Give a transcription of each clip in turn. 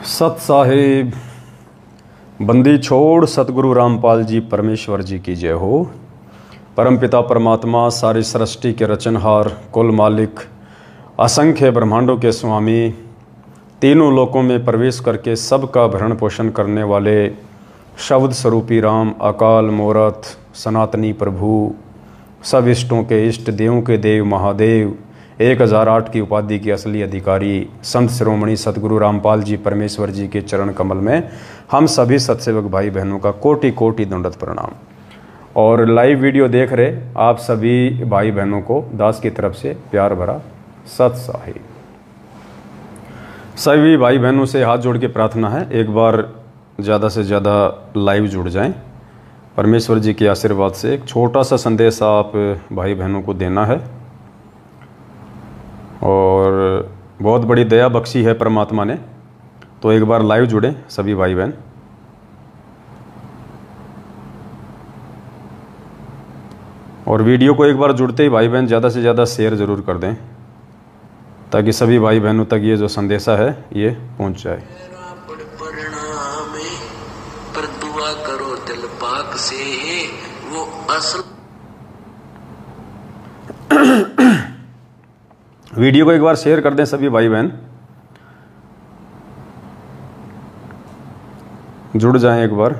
सत साहिब बंदी छोड़ सतगुरु रामपाल जी परमेश्वर जी की जय हो। परमपिता परमात्मा सारी सृष्टि के रचनहार, कुल मालिक, असंख्य ब्रह्मांडों के स्वामी, तीनों लोकों में प्रवेश करके सबका भरण पोषण करने वाले शब्द स्वरूपी राम, अकाल मूरत, सनातनी प्रभु, सब इष्टों के इष्ट, देवों के देव महादेव, 1008 की उपाधि के असली अधिकारी संत शिरोमणि सतगुरु रामपाल जी परमेश्वर जी के चरण कमल में हम सभी सत्सेवक भाई बहनों का कोटि कोटि दंडवत प्रणाम। और लाइव वीडियो देख रहे आप सभी भाई बहनों को दास की तरफ से प्यार भरा सत साहिब। सभी भाई बहनों से हाथ जोड़ के प्रार्थना है, एक बार ज़्यादा से ज़्यादा लाइव जुड़ जाएं। परमेश्वर जी के आशीर्वाद से एक छोटा सा संदेश आप भाई बहनों को देना है और बहुत बड़ी दया बख्शी है परमात्मा ने, तो एक बार लाइव जुड़ें सभी भाई बहन। और वीडियो को एक बार जुड़ते ही भाई बहन ज़्यादा से ज़्यादा शेयर ज़रूर कर दें ताकि सभी भाई बहनों तक ये जो संदेशा है ये पहुंच जाए। पर दुआ करो दिल पाक से, वो असल वीडियो को एक बार शेयर कर दें सभी भाई बहन, जुड़ जाएं एक बार।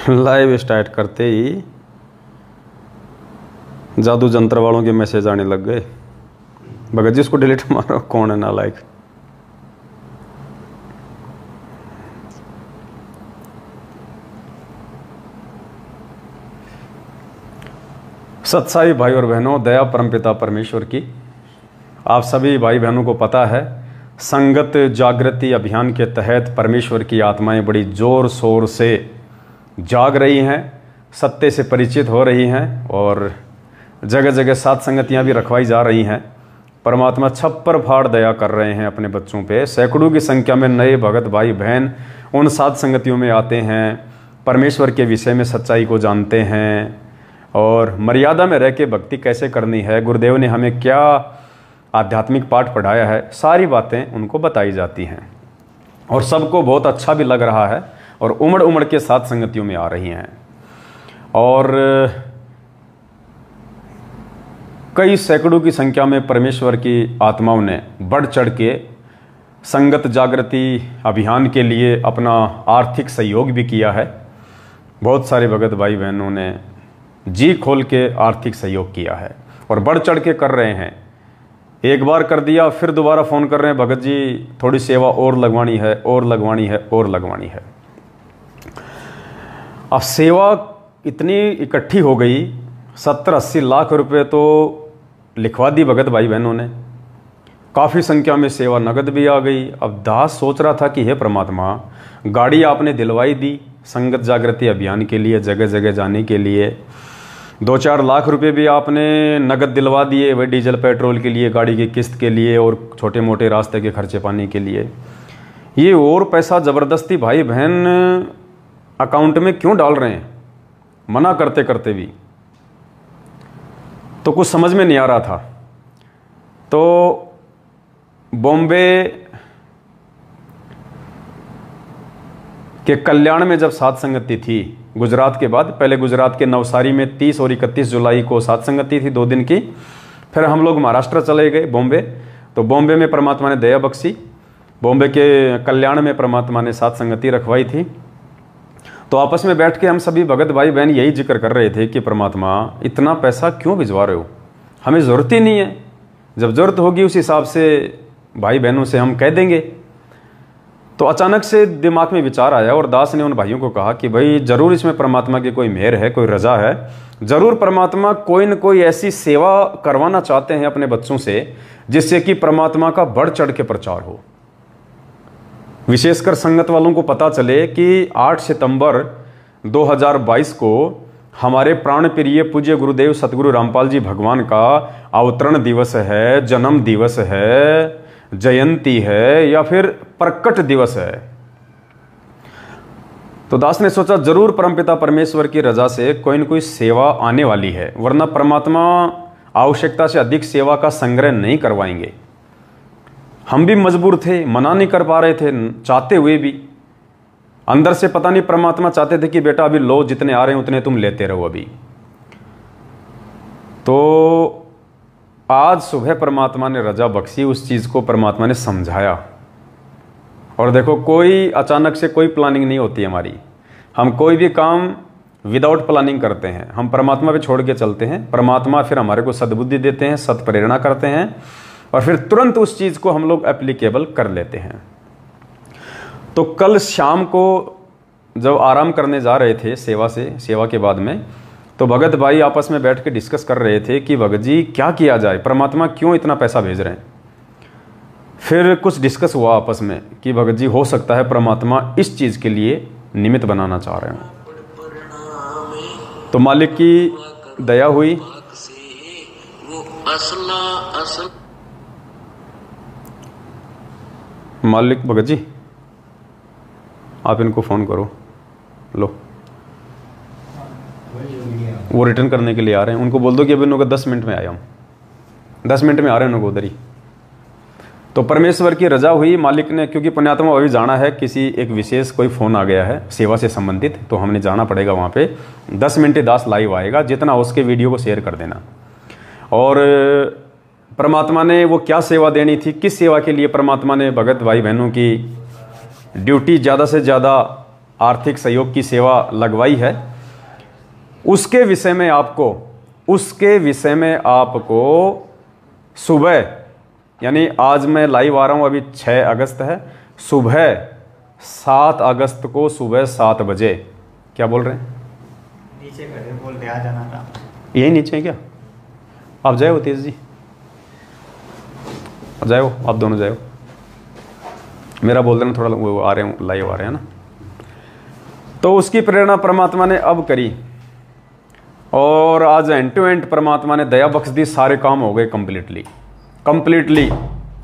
लाइव स्टार्ट करते ही जादू जंत्र वालों के मैसेज आने लग गए। भगत जी इसको डिलीट मारो, कौन है नालायक। सत्साई भाई और बहनों, दया परमपिता परमेश्वर की आप सभी भाई बहनों को पता है, संगत जागृति अभियान के तहत परमेश्वर की आत्माएं बड़ी जोर शोर से जाग रही हैं, सत्य से परिचित हो रही हैं और जगह जगह सात संगतियां भी रखवाई जा रही हैं। परमात्मा छप्पर फाड़ दया कर रहे हैं अपने बच्चों पे। सैकड़ों की संख्या में नए भगत भाई बहन उन सात संगतियों में आते हैं, परमेश्वर के विषय में सच्चाई को जानते हैं और मर्यादा में रह के भक्ति कैसे करनी है, गुरुदेव ने हमें क्या आध्यात्मिक पाठ पढ़ाया है, सारी बातें उनको बताई जाती हैं और सबको बहुत अच्छा भी लग रहा है और उमड़ उमड़ के सात संगतियों में आ रही हैं। और कई सैकड़ों की संख्या में परमेश्वर की आत्माओं ने बढ़ चढ़ के संगत जागृति अभियान के लिए अपना आर्थिक सहयोग भी किया है। बहुत सारे भगत भाई बहनों ने जी खोल के आर्थिक सहयोग किया है और बढ़ चढ़ के कर रहे हैं। एक बार कर दिया फिर दोबारा फ़ोन कर रहे हैं, भगत जी थोड़ी सेवा और लगवानी है, और लगवानी है, और लगवानी है। अब सेवा इतनी इकट्ठी हो गई, 70-80 लाख रुपए तो लिखवा दी भगत भाई बहनों ने। काफ़ी संख्या में सेवा नगद भी आ गई। अब दास सोच रहा था कि हे परमात्मा, गाड़ी आपने दिलवाई दी संगत जागृति अभियान के लिए, जगह जगह जाने के लिए, 2-4 लाख रुपए भी आपने नगद दिलवा दिए, वही डीजल पेट्रोल के लिए, गाड़ी की किस्त के लिए और छोटे मोटे रास्ते के खर्चे पानी के लिए। ये और पैसा ज़बरदस्ती भाई बहन अकाउंट में क्यों डाल रहे हैं, मना करते करते भी? तो कुछ समझ में नहीं आ रहा था। तो बॉम्बे के कल्याण में जब सात संगति थी, गुजरात के बाद, पहले गुजरात के नवसारी में 30 और 31 जुलाई को सात संगति थी 2 दिन की। फिर हम लोग महाराष्ट्र चले गए, बॉम्बे। तो बॉम्बे में परमात्मा ने दया बख्शी, बॉम्बे के कल्याण में परमात्मा ने सात संगति रखवाई थी। तो आपस में बैठ के हम सभी भगत भाई बहन यही जिक्र कर रहे थे कि परमात्मा इतना पैसा क्यों भिजवा रहे हो, हमें ज़रूरत ही नहीं है, जब ज़रूरत होगी उस हिसाब से भाई बहनों से हम कह देंगे। तो अचानक से दिमाग में विचार आया और दास ने उन भाइयों को कहा कि भाई ज़रूर इसमें परमात्मा की कोई मेहर है, कोई रजा है, ज़रूर परमात्मा कोई न कोई ऐसी सेवा करवाना चाहते हैं अपने बच्चों से जिससे कि परमात्मा का बढ़ चढ़ के प्रचार हो। विशेषकर संगत वालों को पता चले कि 8 सितंबर 2022 को हमारे प्राण प्रिय पूज्य गुरुदेव सतगुरु रामपाल जी भगवान का अवतरण दिवस है, जन्म दिवस है, जयंती है या फिर प्रकट दिवस है। तो दास ने सोचा जरूर परमपिता परमेश्वर की रजा से कोई न कोई सेवा आने वाली है, वरना परमात्मा आवश्यकता से अधिक सेवा का संग्रह नहीं करवाएंगे। हम भी मजबूर थे, मना नहीं कर पा रहे थे, चाहते हुए भी अंदर से पता नहीं परमात्मा चाहते थे कि बेटा अभी लो, जितने आ रहे हैं उतने तुम लेते रहो अभी। तो आज सुबह परमात्मा ने रजा बख्शी, उस चीज़ को परमात्मा ने समझाया। और देखो, कोई अचानक से कोई प्लानिंग नहीं होती हमारी। हम कोई भी काम विदाउट प्लानिंग करते हैं, हम परमात्मा पे छोड़ के चलते हैं। परमात्मा फिर हमारे को सद्बुद्धि देते हैं, सत्प्रेरणा करते हैं, और फिर तुरंत उस चीज़ को हम लोग एप्लीकेबल कर लेते हैं। तो कल शाम को जब आराम करने जा रहे थे सेवा के बाद में, तो भगत भाई आपस में बैठ के डिस्कस कर रहे थे कि भगत जी क्या किया जाए, परमात्मा क्यों इतना पैसा भेज रहे हैं। फिर कुछ डिस्कस हुआ आपस में कि भगत जी हो सकता है परमात्मा इस चीज़ के लिए निमित्त बनाना चाह रहे हैं। तो मालिक की दया हुई, मालिक भगत जी आप इनको फ़ोन करो, लो वो रिटर्न करने के लिए आ रहे हैं। उनको बोल दो कि अभी उनको 10 मिनट में आया हूँ, 10 मिनट में आ रहे हैं उनको उधर ही। तो परमेश्वर की रजा हुई, मालिक ने, क्योंकि पुण्यात्मा अभी जाना है, किसी एक विशेष कोई फ़ोन आ गया है सेवा से संबंधित, तो हमने जाना पड़ेगा वहाँ पे। 10 मिनट दास लाइव आएगा, जितना उसके वीडियो को शेयर कर देना। और परमात्मा ने वो क्या सेवा देनी थी, किस सेवा के लिए परमात्मा ने भगत भाई बहनों की ड्यूटी ज़्यादा से ज़्यादा आर्थिक सहयोग की सेवा लगवाई है, उसके विषय में आपको सुबह, यानी आज मैं लाइव आ रहा हूँ, अभी 6 अगस्त है, सुबह 7 अगस्त को सुबह 7 बजे, क्या बोल रहे हैं नीचे खड़े बोल रहे आ जाना था, यही नीचे है क्या? आप जाओ तेज जी, जाओ आप दोनों जाओ, मेरा बोल देना थोड़ा, वो आ रहे हैं लाइव आ रहे हैं ना। तो उसकी प्रेरणा परमात्मा ने अब करी, और आज एंड टू एंड परमात्मा ने दया बख्श दी, सारे काम हो गए कंप्लीटली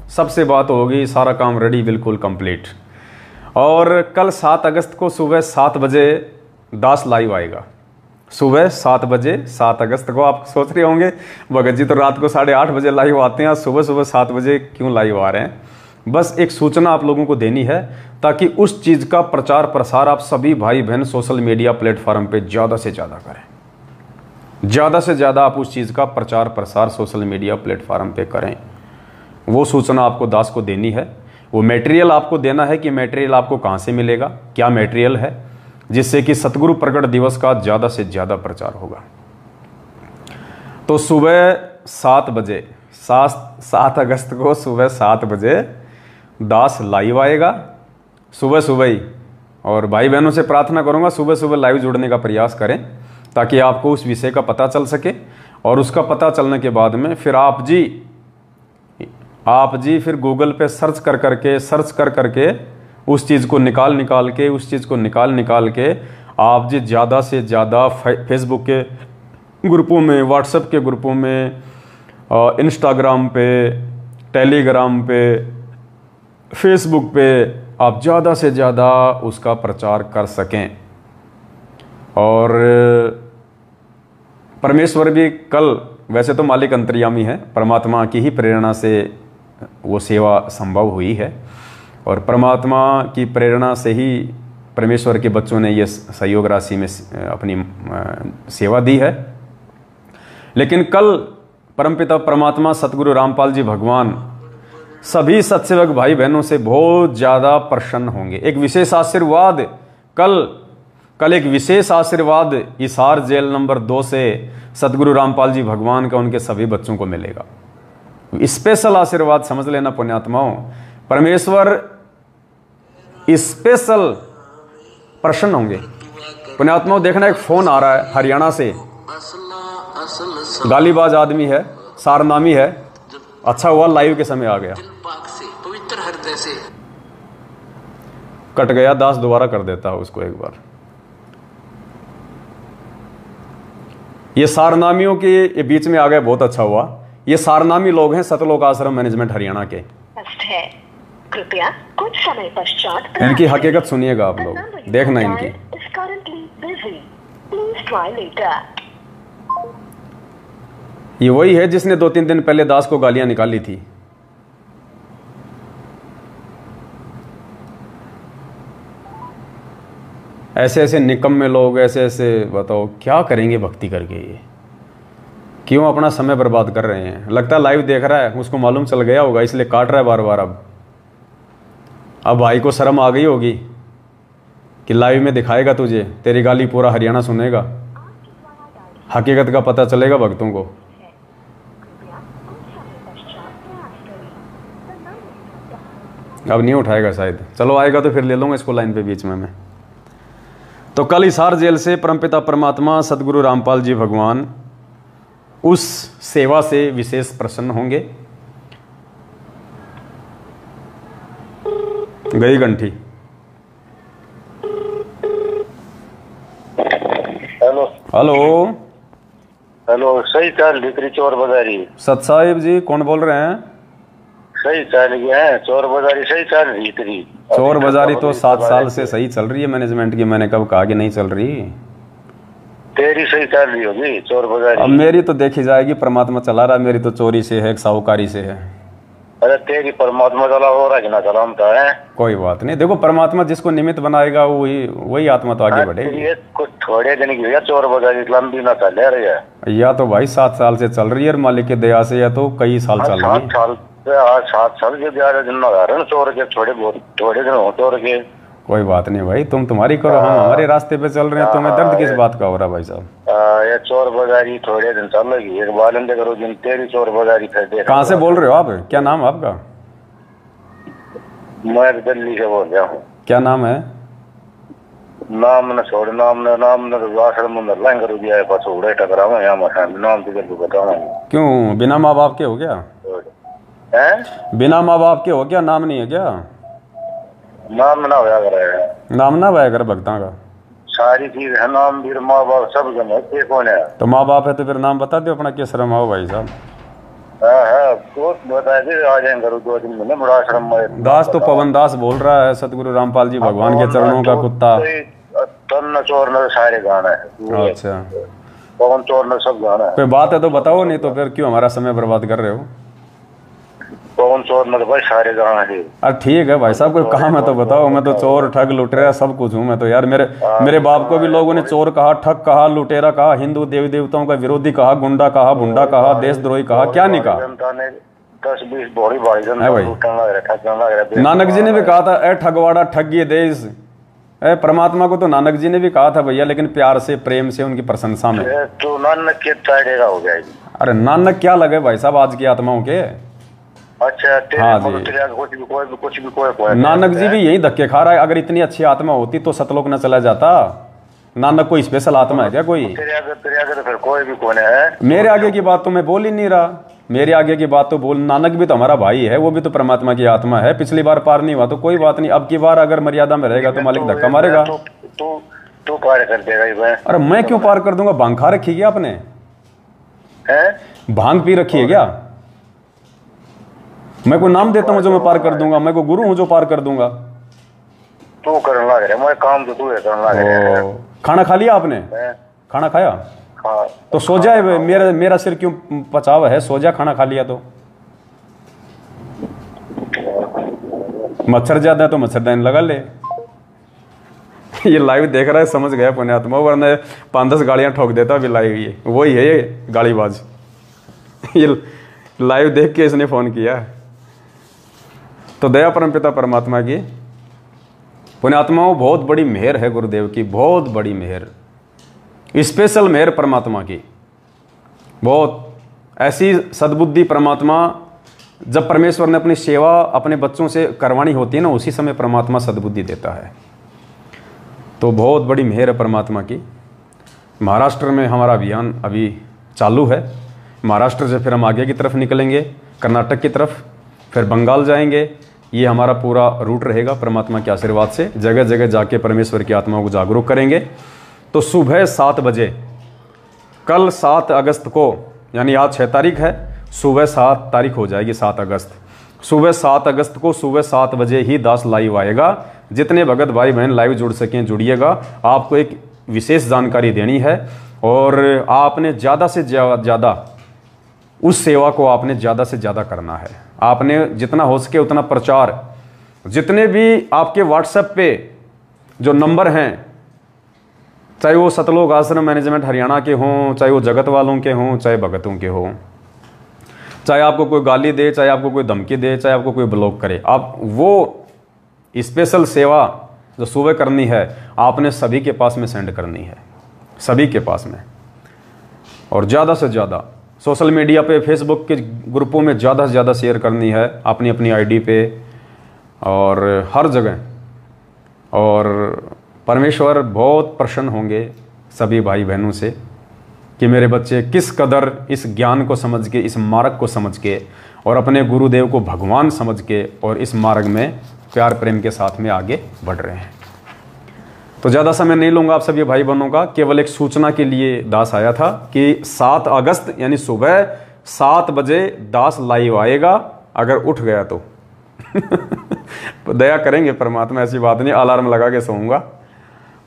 सबसे बात होगी, सारा काम रेडी, बिल्कुल कंप्लीट। और कल 7 अगस्त को सुबह 7 बजे दास लाइव आएगा, सुबह 7 बजे 7 अगस्त को। आप सोच रहे होंगे भगत जी तो रात को 8:30 बजे लाइव आते हैं, सुबह 7 बजे क्यों लाइव आ रहे हैं? बस एक सूचना आप लोगों को देनी है, ताकि उस चीज़ का प्रचार प्रसार आप सभी भाई बहन सोशल मीडिया प्लेटफॉर्म पे ज़्यादा से ज़्यादा करें, ज़्यादा से ज़्यादा आप उस चीज़ का प्रचार प्रसार सोशल मीडिया प्लेटफॉर्म पे करें। वो सूचना आपको दास को देनी है, वो मटेरियल आपको देना है कि मटेरियल आपको कहाँ से मिलेगा, क्या मटेरियल है, जिससे कि सतगुरु प्रकट दिवस का ज़्यादा से ज़्यादा प्रचार होगा। तो सुबह 7 बजे 7 अगस्त को सुबह 7 बजे दास लाइव आएगा, सुबह ही। और भाई बहनों से प्रार्थना करूंगा सुबह लाइव जुड़ने का प्रयास करें, ताकि आपको उस विषय का पता चल सके। और उसका पता चलने के बाद में फिर आप जी फिर गूगल पे सर्च कर करके उस चीज़ को निकाल के आप जी ज़्यादा से ज़्यादा फेसबुक के ग्रुपों में, व्हाट्सएप के ग्रुपों में, इंस्टाग्राम पे, टेलीग्राम पे, फेसबुक पे आप ज़्यादा से ज़्यादा उसका प्रचार कर सकें। और परमेश्वर भी कल, वैसे तो मालिक अंतर्यामी है, परमात्मा की ही प्रेरणा से वो सेवा संभव हुई है, और परमात्मा की प्रेरणा से ही परमेश्वर के बच्चों ने ये सहयोग राशि में अपनी सेवा दी है। लेकिन कल परमपिता परमात्मा सतगुरु रामपाल जी भगवान सभी सत्सेवक भाई बहनों से बहुत ज़्यादा प्रसन्न होंगे। एक विशेष आशीर्वाद कल एक विशेष आशीर्वाद हिसार जेल नंबर 2 से सतगुरु रामपाल जी भगवान का उनके सभी बच्चों को मिलेगा। स्पेशल आशीर्वाद समझ लेना पुण्यात्माओं, परमेश्वर स्पेशल प्रसन्न होंगे। पुण्यात्माओं देखना, एक फोन आ रहा है हरियाणा से, गालीबाज आदमी है, सारनामी है, अच्छा हुआ लाइव के समय आ गया, पवित्र हृदय से कट गया, दास दोबारा कर देता है उसको एक बार। ये सारनामियों के बीच में आ गए, बहुत अच्छा हुआ। ये सारनामी लोग हैं सतलोक आश्रम मैनेजमेंट हरियाणा के। कृपया कुछ समय पश्चात इनकी हकीकत सुनिएगा आप लोग, देखना इनकी। try later. ये वही है जिसने 2-3 दिन पहले दास को गालियां निकाली थी। ऐसे ऐसे निकम्मे लोग, ऐसे ऐसे बताओ क्या करेंगे भक्ति करके, ये क्यों अपना समय बर्बाद कर रहे हैं। लगता है लाइव देख रहा है, उसको मालूम चल गया होगा इसलिए काट रहा है बार बार। अब भाई को शर्म आ गई होगी कि लाइव में दिखाएगा तुझे, तेरी गाली पूरा हरियाणा सुनेगा, हकीकत का पता चलेगा भक्तों को। अब नहीं उठाएगा शायद, चलो आएगा तो फिर ले लूँगा इसको लाइन पे बीच में मैं। तो कल हिसार जेल से परमपिता परमात्मा सदगुरु रामपाल जी भगवान उस सेवा से विशेष प्रसन्न होंगे। गई घंटी। हेलो हेलो हेलो, सही चाल भीतरी चोर बाजारी। सत साहिब जी कौन बोल रहे हैं? सही चाल गया है, चोर बाजारी सही चाल भीतरी। चोर बाजारी तो 7 साल से सही चल रही है मैनेजमेंट की, मैंने कब कहा कि नहीं चल रही। तेरी सही चल रही होगी चोर बाजारी। अब मेरी तो देखी जाएगी, परमात्मा चला रहा है, मेरी तो चोरी से है, साहूकारी से है। अरे तेरी परमात्मा चला हो रहा है ना चलामता है। कोई बात नहीं, देखो परमात्मा जिसको निमित्त बनाएगा वही आत्मा तो आगे बढ़ेगी। कुछ थोड़े दिन की भैया चोर बाजारी लंबी ना चल रही है। या तो भाई 7 साल से चल रही है और मालिक की दया से, या तो कई साल चल रही है। 7 साल के 11 दिन ना चोर के, थोड़े दिन हो चोर के। कोई बात नहीं भाई, तुम तुम्हारी करो, हम हमारे रास्ते पे चल रहे हैं। तुम्हें दर्द किस बात का हो रहा भाई साहब? ये चोर बाजारी थोड़े दिन चल रही, एक बालंदे करो दिन तेरी चोर बाजारी फिर देख। कहाँ से बोल रहे हो आप? क्या नाम है आपका? मैं दिल्ली से बोल रहा हूँ। क्या नाम है? नाम न छोड़, नाम न आश्रम में लाइन करो दिया है, बस उड़े टकरावे यहाँ मसान नाम तो जल्दी बताऊँ। क्यों बिना माँ बाप के हो क्या? हैं? बिना माँ बाप के हो क्या? नाम नहीं है क्या? नाम ना होया करे, नाम ना होया करे भक्ता का। सारी चीज है, नाम भी माँ बाप सब जम है, कौन है? तो माँ बाप है तो फिर नाम बता दो अपना, किस शर्म आओ भाई साहब। हाँ तो बता दे, आ जाएंगे 2 दिन में बड़ा आश्रम में। दास तो पवन दास बोल रहा है, सतगुरु रामपाल जी भगवान के चरणों का कुत्ता। तन चोर न सारे गाना है। अच्छा, पवन चोर न सब गाना है। कोई बात है तो बताओ, नहीं तो फिर क्यों हमारा समय बर्बाद कर रहे हो? पवन चोर न भाई सारे गाना है। अरे ठीक है भाई साहब, कोई कहा मैं तो बताओ। मैं तो चोर ठग लुटेरा सब कुछ हूँ मैं तो यार। मेरे बाप को भी लोगों ने चोर कहा, ठग कहा, लुटेरा कहा, हिंदू देवी देवताओं का विरोधी कहा, गुंडा कहा, भुंडा कहा, देशद्रोही कहा, क्या नहीं कहा। 10-20 बड़ी भाई नानक जी ने भी कहा था, ए ठगवाड़ा ठगिए देश। परमात्मा को तो नानक जी ने भी कहा था भैया, लेकिन प्यार से, प्रेम से, उनकी प्रशंसा में। तो नानक के ताड़ेगा हो गया। अरे नानक क्या लगे भाई साहब आज की आत्माओं के। अच्छा हाँ जी, कुछ भी कोई नानक जी भी यही धक्के खा रहा है। अगर इतनी अच्छी आत्मा होती तो सतलोक न चला जाता। नानक कोई स्पेशल आत्मा है क्या कोई? तेरे आगे तो फिर कोई भी कौन है? मेरे आगे की बात तो मैं बोल ही नहीं रहा। मेरे आगे की बात तो बोल, नानक भी तो हमारा भाई है, वो भी तो परमात्मा की आत्मा है। पिछली बार पार नहीं हुआ तो कोई बात नहीं, अब की बार अगर मर्यादा में रहेगा तो मालिक धक्का मारेगा। तू पार कर देगा। अरे मैं क्यों पार कर दूंगा? भांग खा रखी है क्या आपने? भांग पी रखी है क्या? मैं कोई नाम देता हूँ जो मैं पार कर दूंगा? मैं कोई गुरु हूँ जो पार कर दूंगा? तू करने लग रहा है, मैं काम तो तू है करने लग रहा है। खाना खा लिया आपने? खाना खाया? हाँ। तो सो जाए, मेरा सिर क्यों पचावा है? सो जा, खाना खा लिया तो। मच्छर ज्यादा है तो मच्छरदानी लगा ले। ये लाइव देख रहा है, समझ गया पुण्यात्मा, वरना 5-10 गाड़ियां ठोक देता अभी लाइव। ये वही है ये गाड़ीबाज। ये लाइव देख के इसने फोन किया। तो दया परमपिता परमात्मा की, पुण्यात्माओं, बहुत बड़ी मेहर है गुरुदेव की, बहुत बड़ी मेहर, स्पेशल मेहर परमात्मा की। बहुत ऐसी सद्बुद्धि परमात्मा, जब परमेश्वर ने अपनी सेवा अपने बच्चों से करवानी होती है ना, उसी समय परमात्मा सद्बुद्धि देता है। तो बहुत बड़ी मेहर है परमात्मा की। महाराष्ट्र में हमारा अभियान अभी चालू है। महाराष्ट्र से फिर हम आगे की तरफ निकलेंगे, कर्नाटक की तरफ, फिर बंगाल जाएंगे। ये हमारा पूरा रूट रहेगा परमात्मा के आशीर्वाद से। जगह जगह जाके परमेश्वर की आत्माओं को जागरूक करेंगे। तो सुबह 7 बजे, कल 7 अगस्त को, यानी आज 6 तारीख है, सुबह 7 तारीख हो जाएगी 7 अगस्त। सुबह 7 अगस्त को सुबह 7 बजे ही दास लाइव आएगा। जितने भगत भाई बहन लाइव जुड़ सकें जुड़िएगा। आपको एक विशेष जानकारी देनी है और आपने ज़्यादा से ज़्यादा उस सेवा को आपने ज़्यादा से ज़्यादा करना है। आपने जितना हो सके उतना प्रचार, जितने भी आपके व्हाट्सएप पे जो नंबर हैं, चाहे वो सतलोक आश्रम मैनेजमेंट हरियाणा के हों, चाहे वो जगत वालों के हों, चाहे भगतों के हों, चाहे आपको कोई गाली दे, चाहे आपको कोई धमकी दे, चाहे आपको कोई ब्लॉक करे, आप वो स्पेशल सेवा जो सुबह करनी है आपने सभी के पास में सेंड करनी है, सभी के पास में। और ज़्यादा से ज़्यादा सोशल मीडिया पे, फेसबुक के ग्रुपों में ज़्यादा से ज़्यादा शेयर करनी है अपनी अपनी आईडी पे और हर जगह। और परमेश्वर बहुत प्रसन्न होंगे सभी भाई बहनों से कि मेरे बच्चे किस कदर इस ज्ञान को समझ के, इस मार्ग को समझ के और अपने गुरुदेव को भगवान समझ के और इस मार्ग में प्यार प्रेम के साथ में आगे बढ़ रहे हैं। तो ज़्यादा समय नहीं लूँगा आप सभी भाई बहनों का। केवल एक सूचना के लिए दास आया था कि 7 अगस्त यानी सुबह 7 बजे दास लाइव आएगा, अगर उठ गया तो दया करेंगे परमात्मा, ऐसी बात नहीं, अलार्म लगा के सोऊंगा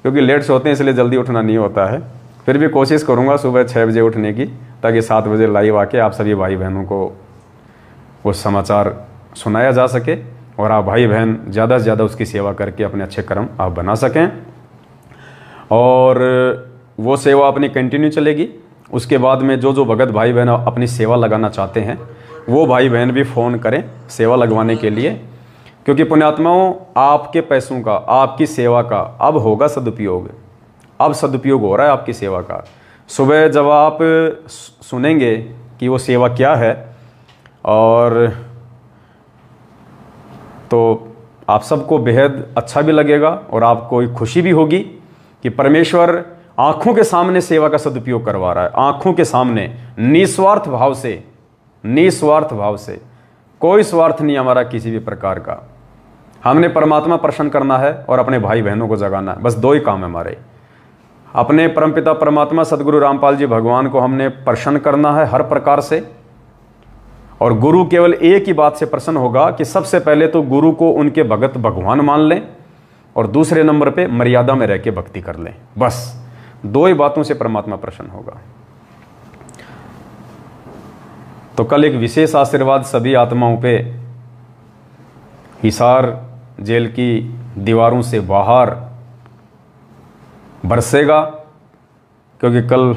क्योंकि लेट सोते हैं इसलिए जल्दी उठना नहीं होता है। फिर भी कोशिश करूंगा सुबह 6 बजे उठने की, ताकि 7 बजे लाइव आके आप सभी भाई बहनों को वो समाचार सुनाया जा सके और आप भाई बहन ज़्यादा से ज़्यादा उसकी सेवा करके अपने अच्छे कर्म आप बना सकें। और वो सेवा अपनी कंटिन्यू चलेगी। उसके बाद में जो जो भगत भाई बहन अपनी सेवा लगाना चाहते हैं वो भाई बहन भी फ़ोन करें सेवा लगवाने के लिए, क्योंकि पुण्यात्माओं आपके पैसों का, आपकी सेवा का अब होगा सदुपयोग। अब सदुपयोग हो रहा है आपकी सेवा का। सुबह जब आप सुनेंगे कि वो सेवा क्या है, और तो आप सबको बेहद अच्छा भी लगेगा और आपको एक खुशी भी होगी कि परमेश्वर आंखों के सामने सेवा का सदुपयोग करवा रहा है, आंखों के सामने, निस्वार्थ भाव से, निस्वार्थ भाव से। कोई स्वार्थ नहीं हमारा किसी भी प्रकार का। हमने परमात्मा प्रसन्न करना है और अपने भाई बहनों को जगाना है, बस 2 ही काम है हमारे। अपने परमपिता परमात्मा सदगुरु रामपाल जी भगवान को हमने प्रसन्न करना है हर प्रकार से, और गुरु केवल एक ही बात से प्रसन्न होगा कि सबसे पहले तो गुरु को उनके भगत भगवान मान लें और दूसरे नंबर पे मर्यादा में रह के भक्ति कर लें। बस 2 ही बातों से परमात्मा प्रसन्न होगा। तो कल एक विशेष आशीर्वाद सभी आत्माओं पे हिसार जेल की दीवारों से बाहर बरसेगा, क्योंकि कल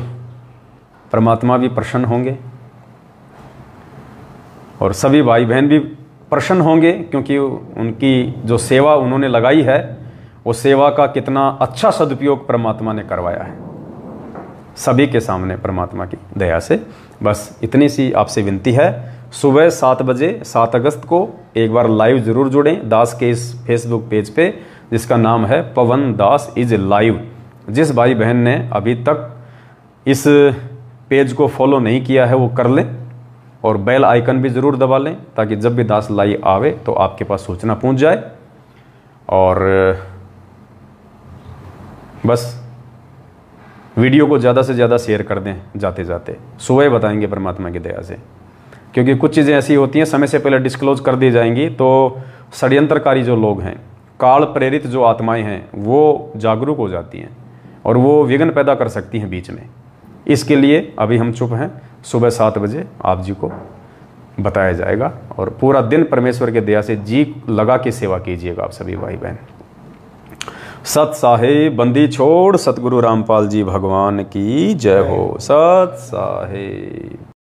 परमात्मा भी प्रसन्न होंगे और सभी भाई बहन भी प्रसन्न होंगे, क्योंकि उनकी जो सेवा उन्होंने लगाई है वो सेवा का कितना अच्छा सदुपयोग परमात्मा ने करवाया है सभी के सामने परमात्मा की दया से। बस इतनी सी आपसे विनती है। सुबह 7 बजे 7 अगस्त को एक बार लाइव जरूर जुड़ें दास के इस फेसबुक पेज पे, जिसका नाम है पवन दास इज लाइव। जिस भाई बहन ने अभी तक इस पेज को फॉलो नहीं किया है वो कर लें और बेल आइकन भी ज़रूर दबा लें, ताकि जब भी दास लाइव आवे तो आपके पास सूचना पहुंच जाए। और बस वीडियो को ज़्यादा से ज़्यादा शेयर कर दें जाते जाते। सुबह बताएंगे परमात्मा की दया से, क्योंकि कुछ चीज़ें ऐसी होती हैं समय से पहले डिस्क्लोज कर दी जाएंगी तो षड्यंत्रकारी जो लोग हैं, काल प्रेरित जो आत्माएं हैं, वो जागरूक हो जाती हैं और वो विघ्न पैदा कर सकती हैं बीच में। इसके लिए अभी हम चुप हैं। सुबह 7 बजे आप जी को बताया जाएगा और पूरा दिन परमेश्वर के दया से जी लगा के सेवा कीजिएगा आप सभी भाई बहन। सत साहेब बंदी छोड़ सतगुरु रामपाल जी भगवान की जय हो। सत साहेब।